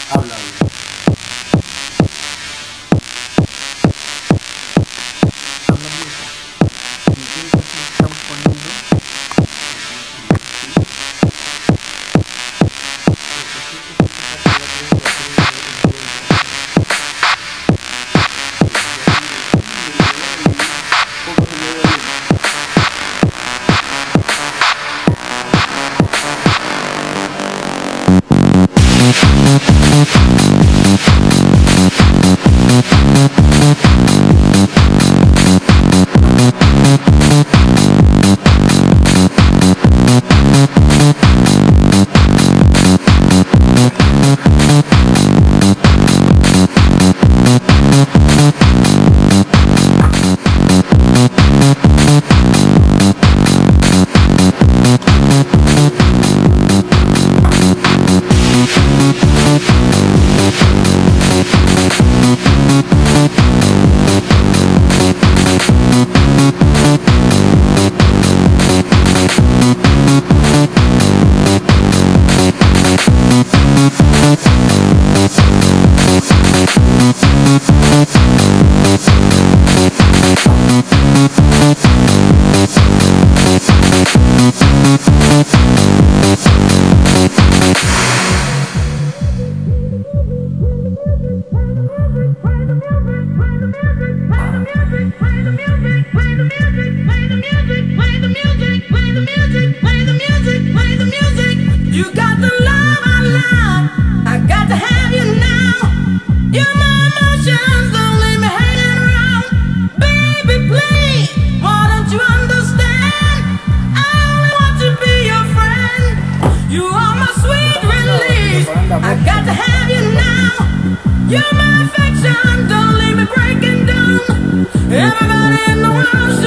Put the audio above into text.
Habla bien. Habla bien. ¿Entiendes lo que estamos poniendo? You got the love I love, I got to have you now. You're my emotions, don't leave me hanging around. Baby, please, why don't you understand? I only want to be your friend. You are my sweet release, I got to have you now. You're my affection, don't leave me breaking down. Everybody in the world